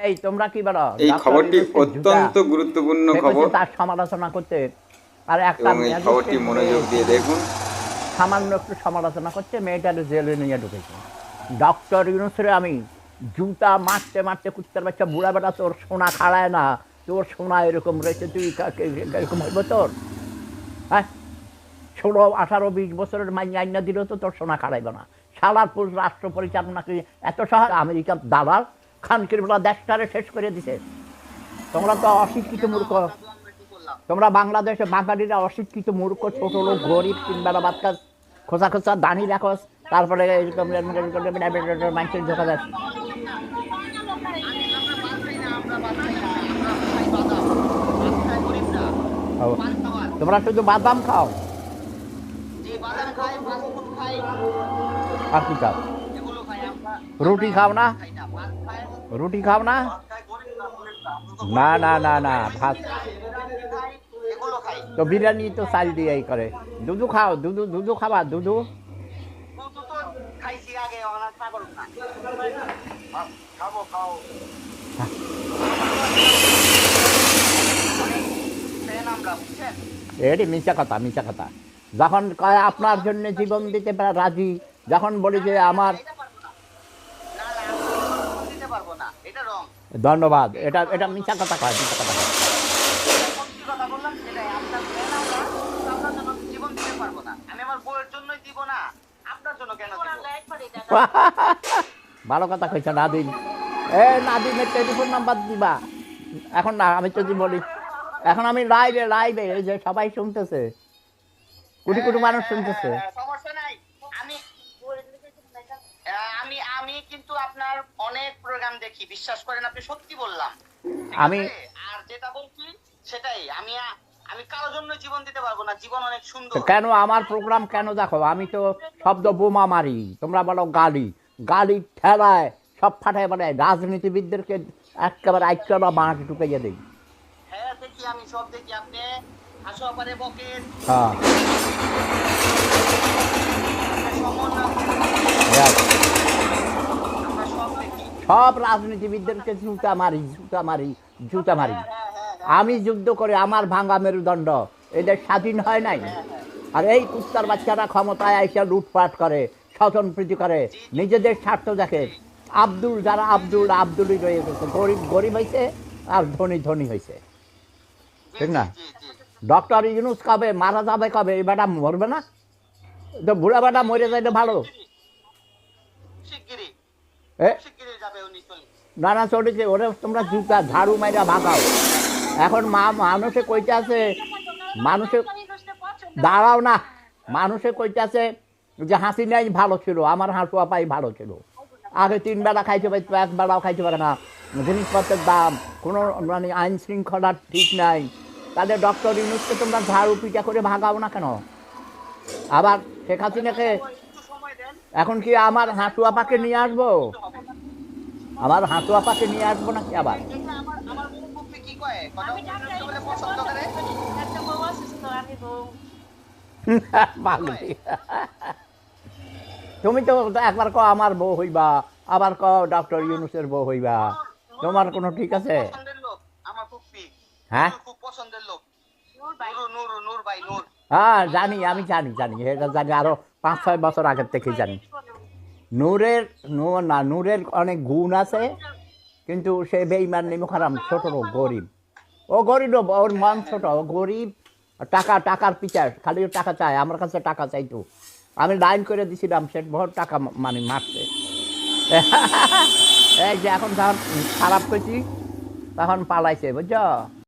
এই তোমরা কি বলো এই ডক্টর খবরটি ইউনূসের জুতা অত্যন্ত গুরুত্বপূর্ণ সে খবর কইছে তার সমালোচনা করতে, আর একটা এবং এই খবরটি ম্যাজিস্ট্রেট মনোযোগ দিয়ে দেখুন। সামান্য একটু সমালোচনা করছে, মেয়েটার জেলে নিয়ে ঢুকেছে। ডক্টর ইউনূসের আমি জুতা মারতে মারতে কুত্তার বাচ্চা বুড়া বেটা, তোর সোনা খাড়ায় না, তোর সোনা এরকম রয়েছে, তুই এরকম হইব তোর? হ্যাঁ, 16, 18, 20 বছরের আইনা দিলেও তো তোর সোনা খাড়াইবে না। সালার পুরুষ রাষ্ট্র পরিচালনা করে এত সহজ। আমেরিকার দালাল খানকির বেলা দেশটারে শেষ করে দিছে। তোমরা তো অশিক্ষিত মূর্খ, তোমরা বাংলাদেশে বাঙালিরা অশিক্ষিত মূর্খ, ছোট লোক, গরিব, তিনবেলা ভাত খাস, খোঁচা খোঁচা দাঁড়ি রাখস, তারপরে মানুষের ঢোকা যাস। তোমরা শুধু বাদাম খাও আর কি খাও? রুটি খাও না? রুটি খাও না? না না না না, ভাত তো বিরিয়ানি তো চাল দিয়েই করে। দুধু খাও, দুধু দুধু খাবা, দুধু। এটি মিশা কথা, মিশা কথা। যখন কয় আপনার জন্য জীবন দিতে রাজি, যখন বলি যে আমার ধন্যবাদ, এটা এটা মিশা কথা কয়, মিশা কথা কয়। ভালো কথা কইছ নাদিম। নাদিমের টেলিফোন নাম্বার দিবা এখন? না, আমি যদি বলি এখন আমি লাইভে লাইভে এই যে সবাই শুনতেছে, কোটি কোটি মানুষ শুনতেছে। সমস্যা নাই, আমি আমি কিন্তু আপনার অনেক প্রোগ্রাম দেখি, বিশ্বাস করেন, আপনি সত্যি বললাম। আমি আর যেটা বলছি সেটাই, আমি আমি কারোর জন্য জীবন দিতে পারবো না, জীবন অনেক সুন্দর। কেন আমার প্রোগ্রাম কেন দেখো? আমি তো শব্দ বোমা মারি, তোমরা বলো গালি, গালি ঠেলায় সব ফাটায় মানে রাজনীতিবিদদেরকে একেবারে আইচলা মাঠ ঢুকাইয়া দিই। হ্যাঁ দেখি, আমি সব দেখি, আপনি হাসো পারে বকেন। হ্যাঁ, সব রাজনীতিবিদদেরকে জুতা মারি, জুতা মারি, জুতা মারি। আমি যুদ্ধ করে আমার ভাঙা মেরুদণ্ড, এদের স্বাধীন হয় নাই। আর এই কুত্তার বাচ্চারা ক্ষমতায় আইসা লুটপাট করে, স্বজনপ্রীতি করে, নিজেদের স্বার্থ দেখে। আব্দুল, যারা আব্দুল আব্দুলই রয়ে গেছে, গরিব গরিব হয়েছে আর ধনী ধনী হয়েছে, ঠিক না? ডক্টর ইউনূস কবে মারা যাবে, কবে? এই বেটা মরবে না তো? বুড়া বেটা মরে যাইলে ভালো। না না, চলেছে ওরে, তোমরা জুতা ঝাড়ু মাইরা ভাগাও। এখন মানুষে কইতে আছে, মানুষে দাঁড়াও না, মানুষে কইতে আছে যে হাসিনাই ভালো ছিল, আমার হাঁটুয়া পাই ভালো ছিল। আগে 3 বেলা খাইতে পারতো, 1 বেলাও খাইতে পারে না, জিনিসপত্রের দাম, কোনো মানে আইন শৃঙ্খলার ঠিক নাই। তাহলে ডক্টর ইউনূসকে তোমরা ঝাড়ু পিটা করে ভাগাও না কেন? আবার শেখ হাসিনাকে এখন কি আমার হাঁটুয়া পাকে নিয়ে আসবো? আমার হাঁটুয়া পাকে নিয়ে আসবো নাকি আবার? তুমি তো একবার ক আমার বউ হইবা, আবার ক ডক্টর ইউনূসের বউ হইবা, তোমার কোনো ঠিক আছে? হ্যাঁ হ্যাঁ, জানি, আমি জানি, জানি, এটা জানি, আরো 5-6 বছর আগের থেকে জানি। নূরের না, নূরের অনেক গুণ আছে, কিন্তু সে বেঈমান, নিমুখারাম, ছোট লোক, গরিব। ও গরিব, ওর মন ছোট, ও গরিব, টাকার পিছায় খালি টাকা চায়। আমার কাছে টাকা চাইতো, আমি লাইন করে দিছিলাম, সে বহুত টাকা মানে মারছে। এই যে এখন যখন খারাপ করছি তখন পালাইছে, বুঝছো?